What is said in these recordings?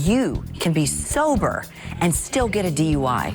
you can be sober and still get a DUI.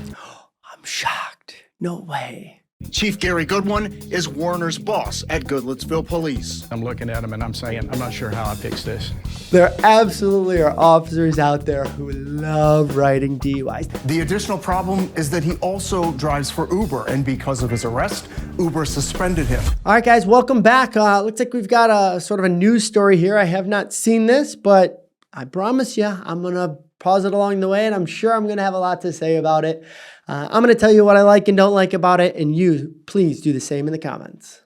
I'm shocked. No way. Chief Gary Goodwin is Warner's boss at Goodlettsville Police. I'm looking at him and I'm saying, I'm not sure how I fix this. There absolutely are officers out there who love writing DUIs. The additional problem is that he also drives for Uber, and because of his arrest, Uber suspended him. All right, guys, welcome back. Looks like we've got a sort of a news story here. I have not seen this, but I promise you, I'm going to pause it along the way, and I'm sure I'm going to have a lot to say about it. I'm going to tell you what I like and don't like about it, and you, please do the same in the comments.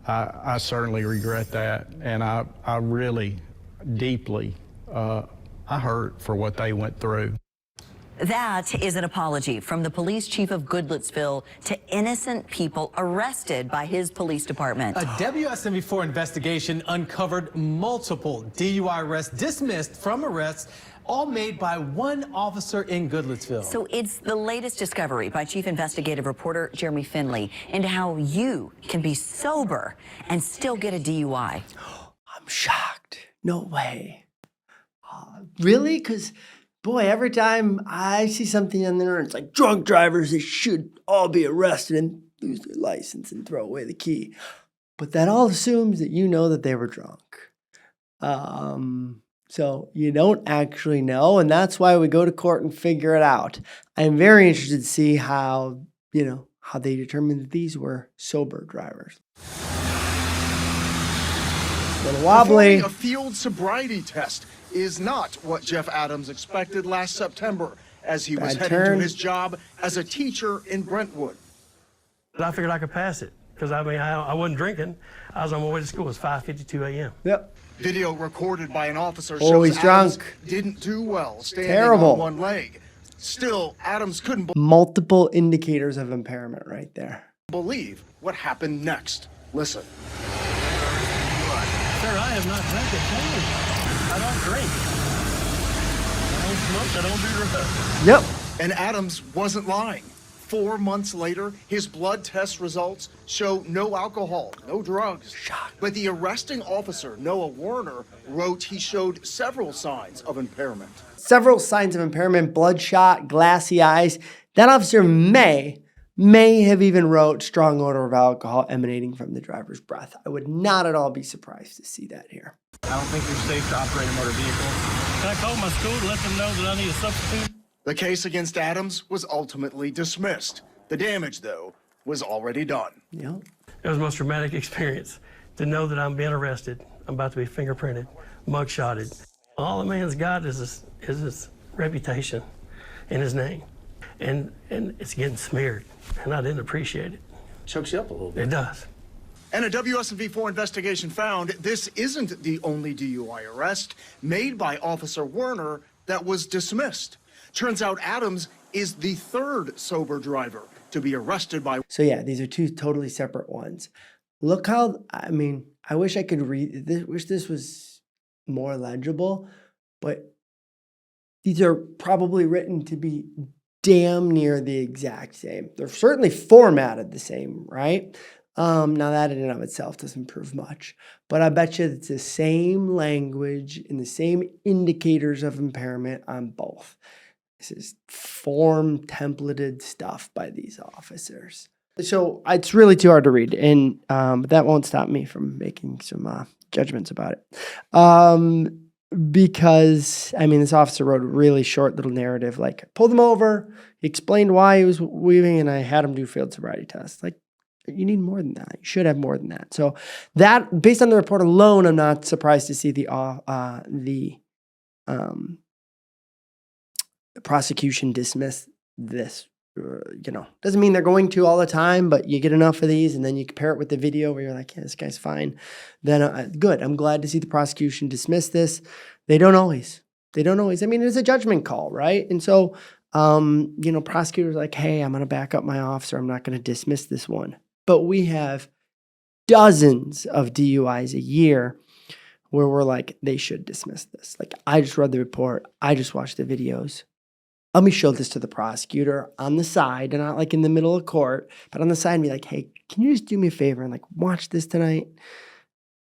I certainly regret that, and I really deeply, I hurt for what they went through. That is an apology from the police chief of Goodlettsville to innocent people arrested by his police department. A WSMV4 investigation uncovered multiple DUI arrests dismissed from arrests, all made by one officer in Goodlettsville. So it's the latest discovery by Chief Investigative Reporter Jeremy Finley into how you can be sober and still get a DUI. I'm shocked. No way. Really? Because, boy, every time I see something on there, it's like drunk drivers, they should all be arrested and lose their license and throw away the key. But that all assumes that you know that they were drunk. So you don't actually know, and that's why we go to court and figure it out. I'm very interested to see how, how they determined that these were sober drivers. A little wobbly. Performing a field sobriety test is not what Jeff Adams expected last September as he was heading to his job as a teacher in Brentwood. I figured I could pass it because, I wasn't drinking. I was on my way to school. It was 5:52 a.m. Yep. Video recorded by an officer Oh, shows he's Adams drunk. didn't do well standing Terrible. on one leg. Still, Adams couldn't Multiple indicators of impairment right there. believe what happened next. Listen. Sir, I have not drank a thing. I don't drink. I don't smoke. I don't do drugs. Yep. And Adams wasn't lying. 4 months later, his blood test results show no alcohol, no drugs. But the arresting officer, Noah Warner, wrote he showed several signs of impairment. Several signs of impairment, bloodshot, glassy eyes. That officer may have even wrote strong odor of alcohol emanating from the driver's breath. I would not at all be surprised to see that here. I don't think you're safe to operate a motor vehicle. Can I call my school to let them know that I need a substitute? The case against Adams was ultimately dismissed. The damage, though, was already done. Yep. It was the most traumatic experience to know that I'm being arrested. I'm about to be fingerprinted, mugshotted. All the man's got is his reputation and his name. And it's getting smeared, and I didn't appreciate it. Chokes you up a little bit. It does. And a WSMV4 investigation found this isn't the only DUI arrest made by Officer Werner that was dismissed. Turns out Adams is the third sober driver to be arrested by. So yeah, these are two totally separate ones. Look how, I wish I could read this, wish this was more legible, but these are probably written to be damn near the exact same. They're certainly formatted the same, right? Now that in and of itself doesn't prove much, but I bet you it's the same language and the same indicators of impairment on both. This is form templated stuff by these officers. So it's really too hard to read, and but that won't stop me from making some judgments about it. Because, this officer wrote a really short little narrative, like, pulled him over, he explained why he was weaving, and I had him do field sobriety tests. Like, you need more than that. You should have more than that. So that, based on the report alone, I'm not surprised to see the prosecution dismiss this. Doesn't mean they're going to all the time, but you get enough of these and then you compare it with the video where you're like, yeah, this guy's fine. Then good. I'm glad to see the prosecution dismiss this. They don't always. It's a judgment call, right? And so, prosecutors are like, hey, I'm going to back up my officer. I'm not going to dismiss this one. But we have dozens of DUIs a year where we're like, they should dismiss this. Like, I just read the report. I just watched the videos. Let me show this to the prosecutor on the side, and not like in the middle of court, but on the side and be like, hey, can you just do me a favor and watch this tonight?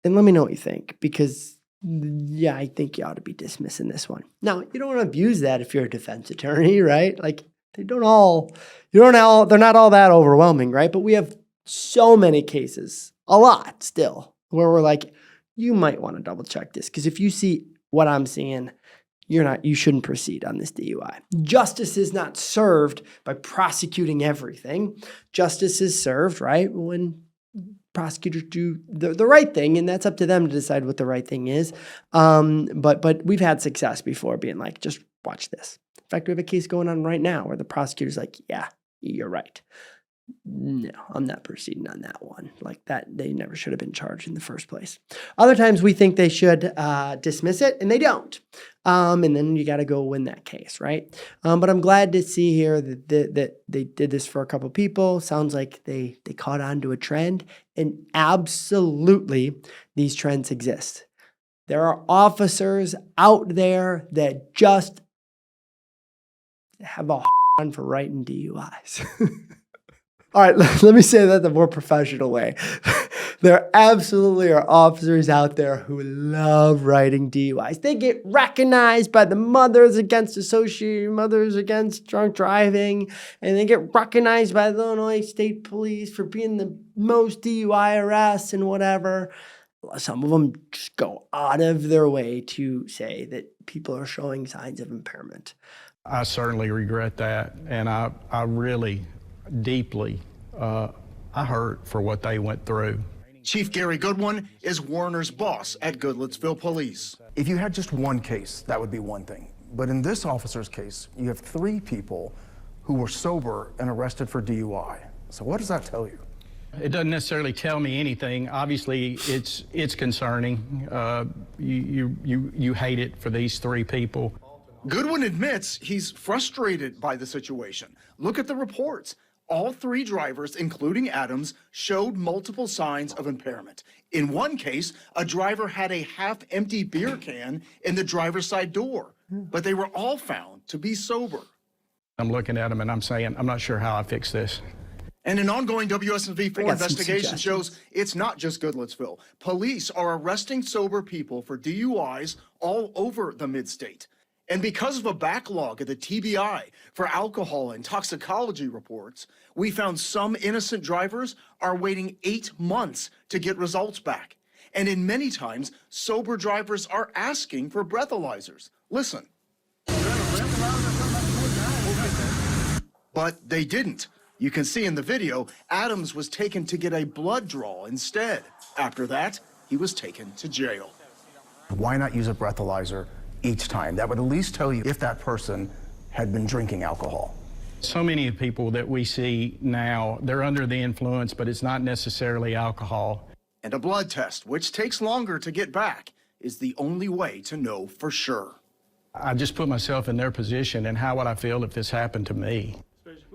And let me know what you think, because yeah, I think you ought to be dismissing this one. Now, you don't want to abuse that if you're a defense attorney, right? Like they're not all that overwhelming, right? But we have so many cases, a lot still, where we're like, you might want to double check this because if you see what I'm seeing, you shouldn't proceed on this DUI. Justice is not served by prosecuting everything. Justice is served, right, when prosecutors do the right thing, and that's up to them to decide what the right thing is. But we've had success before being like, just watch this. In fact, we have a case going on right now where the prosecutor's like, yeah, you're right. No, I'm not proceeding on that one. Like that, they never should have been charged in the first place. Other times we think they should dismiss it, and they don't. And then you got to go win that case, right? But I'm glad to see here that they did this for a couple people. Sounds like they caught on to a trend, and absolutely these trends exist. There are officers out there that just have a on for writing DUIs. All right, let me say that the more professional way. There absolutely are officers out there who love writing DUIs. They get recognized by the Mothers Against Drunk Driving, and they get recognized by the Illinois State Police for being the most DUI arrests and whatever. Some of them just go out of their way to say that people are showing signs of impairment. I certainly regret that, and I really deeply, I hurt for what they went through. Chief Gary Goodwin is Warner's boss at Goodlettsville Police. If you had just one case, that would be one thing. But in this officer's case, you have 3 people who were sober and arrested for DUI. So what does that tell you? It doesn't necessarily tell me anything. Obviously, it's concerning. You hate it for these 3 people. Goodwin admits he's frustrated by the situation. Look at the reports. All 3 drivers, including Adams, showed multiple signs of impairment. In one case, a driver had a half-empty beer can in the driver's side door, but they were all found to be sober. I'm looking at them and I'm saying, I'm not sure how I fix this. And an ongoing WSMV4 got some investigation shows suggestions. it's not just Goodlettsville. Police are arresting sober people for DUIs all over the mid-state. And because of a backlog at the TBI for alcohol and toxicology reports, we found some innocent drivers are waiting 8 months to get results back. And in many times, sober drivers are asking for breathalyzers. Listen. But they didn't. You can see in the video, Adams was taken to get a blood draw instead. After that, he was taken to jail. Why not use a breathalyzer each time? That would at least tell you if that person had been drinking alcohol. So many people that we see now, they're under the influence, but it's not necessarily alcohol. And a blood test, which takes longer to get back, is the only way to know for sure. I just put myself in their position, and how would I feel if this happened to me?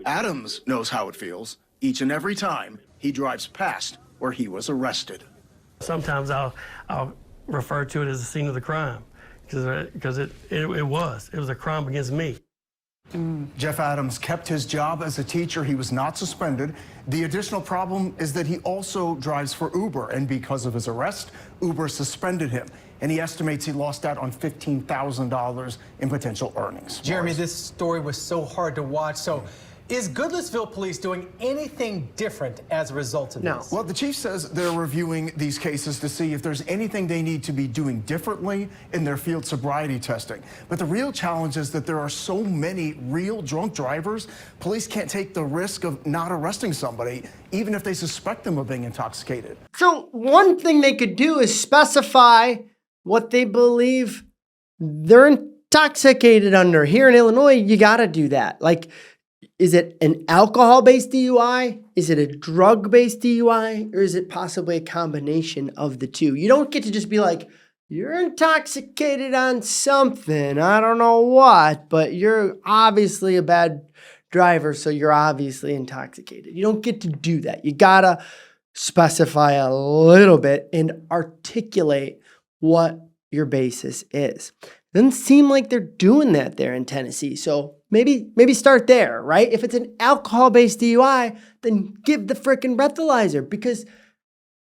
Adams knows how it feels each and every time he drives past where he was arrested. Sometimes I'll refer to it as the scene of the crime because it was a crime against me. Jeff Adams kept his job as a teacher. He was not suspended. The additional problem is that he also drives for Uber, and because of his arrest, Uber suspended him. And he estimates he lost out on $15,000 in potential earnings. Jeremy, this story was so hard to watch. So is Goodlettsville Police doing anything different as a result of this? Well, the chief says they're reviewing these cases to see if there's anything they need to be doing differently in their field sobriety testing. But the real challenge is that there are so many real drunk drivers, police can't take the risk of not arresting somebody, even if they suspect them of being intoxicated. So one thing they could do is specify what they believe they're intoxicated under. Here in Illinois, you got to do that. Like, is it an alcohol-based DUI? Is it a drug-based DUI? Or is it possibly a combination of the two? You don't get to just be like, you're intoxicated on something. I don't know what, but you're obviously a bad driver, so you're obviously intoxicated. You don't get to do that. You got to specify a little bit and articulate what your basis is. Doesn't seem like they're doing that there in Tennessee. So maybe start there, right? If it's an alcohol-based DUI, then give the frickin' breathalyzer because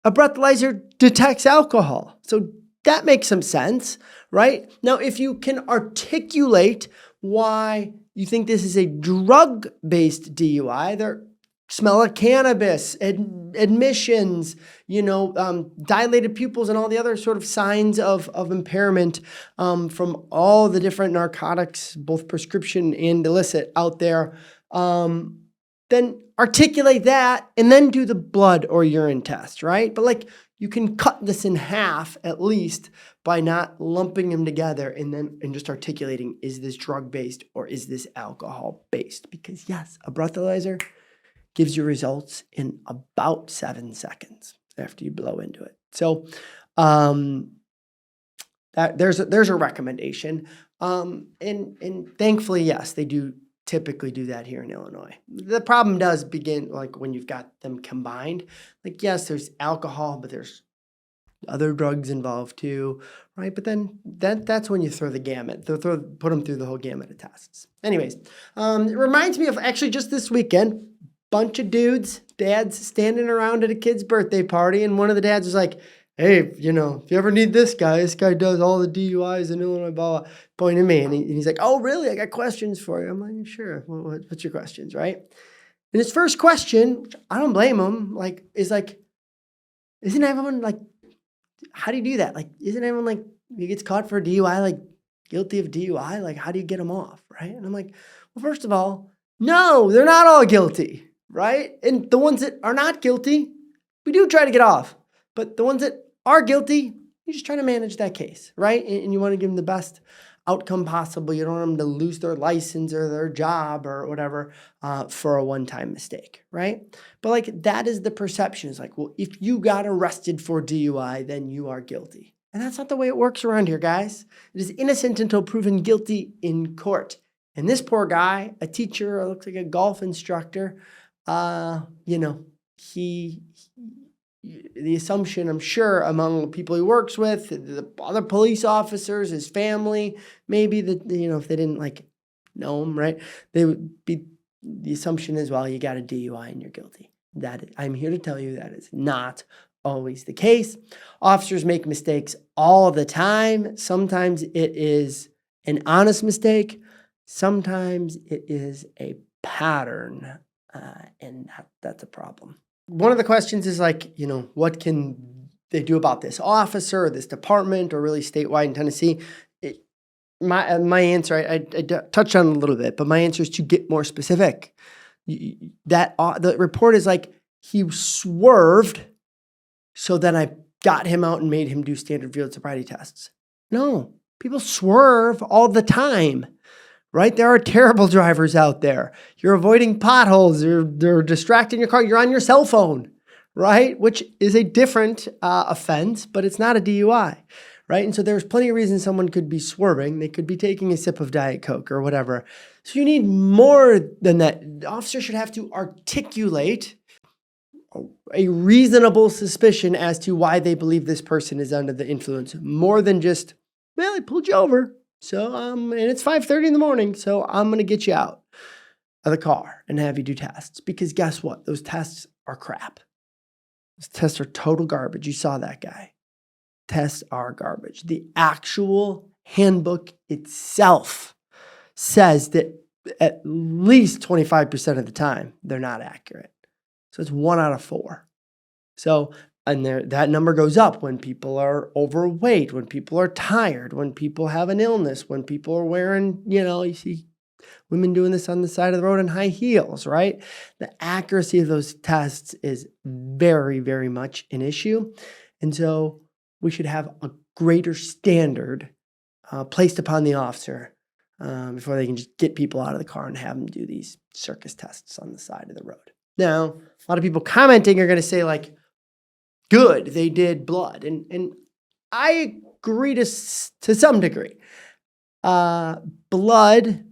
a breathalyzer detects alcohol. So that makes some sense, right? Now, if you can articulate why you think this is a drug-based DUI, there smell of cannabis, admissions, dilated pupils, and all the other sort of signs of impairment from all the different narcotics, both prescription and illicit out there, then articulate that and then do the blood or urine test, right? But like, you can cut this in half at least by not lumping them together and just articulating, is this drug-based or is this alcohol-based? Because yes, a breathalyzer gives you results in about 7 seconds after you blow into it. So there's a recommendation. And thankfully, yes, they do typically do that here in Illinois. The problem does begin like when you've got them combined. Like, yes, there's alcohol, but there's other drugs involved too, right? But then that's when you throw the gamut, put them through the whole gamut of tests. Anyways, it reminds me of actually just this weekend, bunch of dads standing around at a kid's birthday party, and one of the dads was like, hey, if you ever need this guy does all the DUIs in Illinois, blah, blah, pointing at me. And he's like, oh, really? I got questions for you. I'm like, sure. What's your questions, right? And his first question, which I don't blame him, is isn't everyone how do you do that? Like, isn't everyone he gets caught for a DUI, guilty of DUI? Like, how do you get them off, right? And I'm like, well, first of all, no, they're not all guilty, right? And the ones that are not guilty, we do try to get off. But the ones that are guilty, you just try to manage that case, right? And you want to give them the best outcome possible. You don't want them to lose their license or their job or whatever for a one-time mistake, right? But that is the perception. It's well, if you got arrested for DUI, then you are guilty. And that's not the way it works around here, guys. It is innocent until proven guilty in court. And this poor guy, a teacher, or looks like a golf instructor, the assumption, I'm sure, among people he works with, the other police officers, his family, maybe that, if they didn't know him, right? They would be, the assumption is, well, you got a DUI and you're guilty. I'm here to tell you that is not always the case. Officers make mistakes all the time. Sometimes it is an honest mistake. Sometimes it is a pattern, and that's a problem. One of the questions is what can they do about this officer or this department or really statewide in Tennessee? My answer, I touched on it a little bit, but my answer is to get more specific. The report is he swerved, so then I got him out and made him do standard field sobriety tests. No, people swerve all the time. Right? There are terrible drivers out there. You're avoiding potholes. They're distracting your car. You're on your cell phone, right? Which is a different offense, but it's not a DUI, right? And so there's plenty of reasons someone could be swerving. They could be taking a sip of Diet Coke or whatever. So you need more than that. The officer should have to articulate a reasonable suspicion as to why they believe this person is under the influence, more than just, well, I pulled you over. So, and it's 5:30 in the morning, so I'm going to get you out of the car and have you do tests. Because guess what? Those tests are crap. Those tests are total garbage. You saw that guy. Tests are garbage. The actual handbook itself says that at least 25% of the time, they're not accurate. So it's 1 out of 4. So, and that number goes up when people are overweight, when people are tired, when people have an illness, when people are wearing, you see women doing this on the side of the road in high heels, right? The accuracy of those tests is very, very much an issue. And so we should have a greater standard placed upon the officer before they can just get people out of the car and have them do these circus tests on the side of the road. Now, a lot of people commenting are going to say good, they did blood. And I agree to some degree. Blood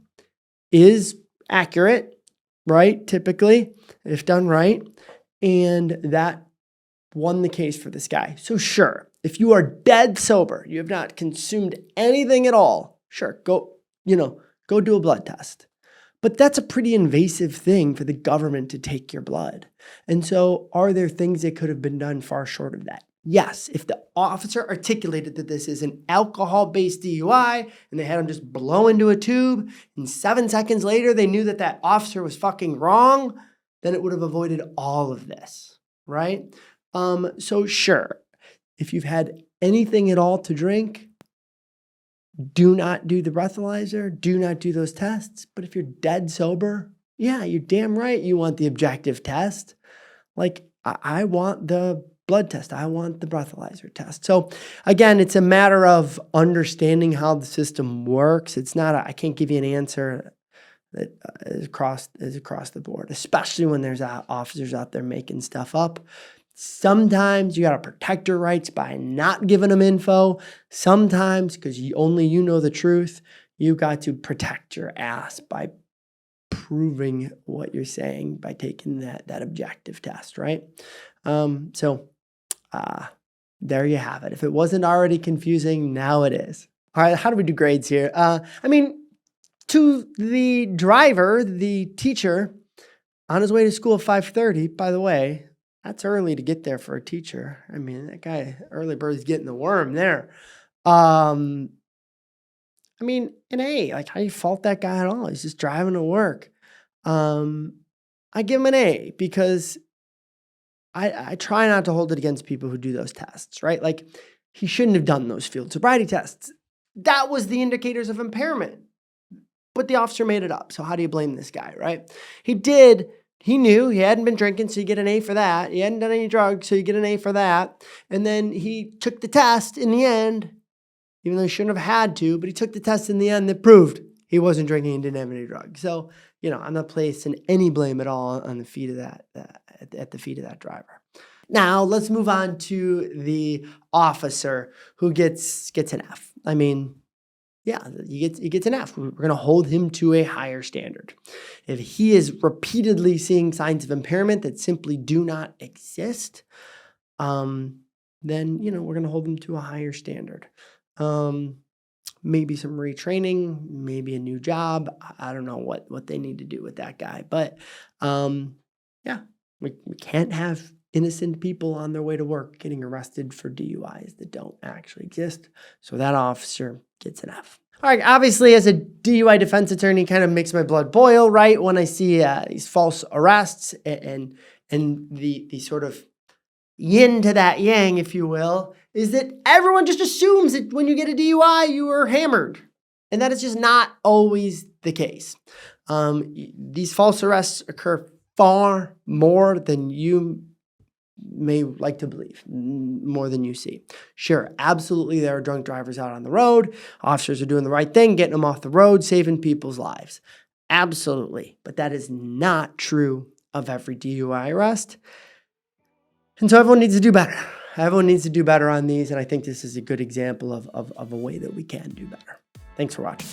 is accurate, right? Typically, if done right. And that won the case for this guy. So sure, if you are dead sober, you have not consumed anything at all, sure, go do a blood test. But that's a pretty invasive thing for the government to take your blood. And so are there things that could have been done far short of that? Yes, if the officer articulated that this is an alcohol-based DUI and they had him just blow into a tube and 7 seconds later they knew that that officer was fucking wrong, then it would have avoided all of this, right? So sure, if you've had anything at all to drink, do not do the breathalyzer, do not do those tests. But if you're dead sober, yeah, you're damn right you want the objective test. Like, I want the blood test. I want the breathalyzer test. So again, it's a matter of understanding how the system works. It's not, I can't give you an answer that is across the board, especially when there's officers out there making stuff up. Sometimes you got to protect your rights by not giving them info. Sometimes, because only you know the truth, you got to protect your ass by proving what you're saying by taking that objective test, right? There you have it. If it wasn't already confusing, now it is. All right, how do we do grades here? To the driver, the teacher, on his way to school at 5:30, by the way, that's early to get there for a teacher. I mean, that guy, early bird's getting the worm there. An A, like, how do you fault that guy at all? He's just driving to work. I give him an A because I try not to hold it against people who do those tests, right? Like, he shouldn't have done those field sobriety tests. That was the indicators of impairment. But the officer made it up. So how do you blame this guy, right? He knew he hadn't been drinking, so you get an A for that. He hadn't done any drugs, so you get an A for that. And then he took the test in the end, even though he shouldn't have had to, but he took the test in the end that proved he wasn't drinking and didn't have any drugs. So, I'm not placing any blame at all on the feet of at the feet of that driver. Now, let's move on to the officer who gets an F. Yeah, he gets an F. We're going to hold him to a higher standard. If he is repeatedly seeing signs of impairment that simply do not exist, then, we're going to hold him to a higher standard. Maybe some retraining, maybe a new job. I don't know what they need to do with that guy. But, we can't have innocent people on their way to work getting arrested for DUIs that don't actually exist. So that officer gets an F. All right, obviously, as a DUI defense attorney, kind of makes my blood boil, right? When I see these false arrests and the sort of yin to that yang, if you will, is that everyone just assumes that when you get a DUI, you are hammered. And that is just not always the case. These false arrests occur far more than you may like to believe, more than you see. Sure, absolutely, there are drunk drivers out on the road. Officers are doing the right thing, getting them off the road, saving people's lives. Absolutely. But that is not true of every DUI arrest. And so everyone needs to do better. Everyone needs to do better on these, and I think this is a good example of a way that we can do better. Thanks for watching.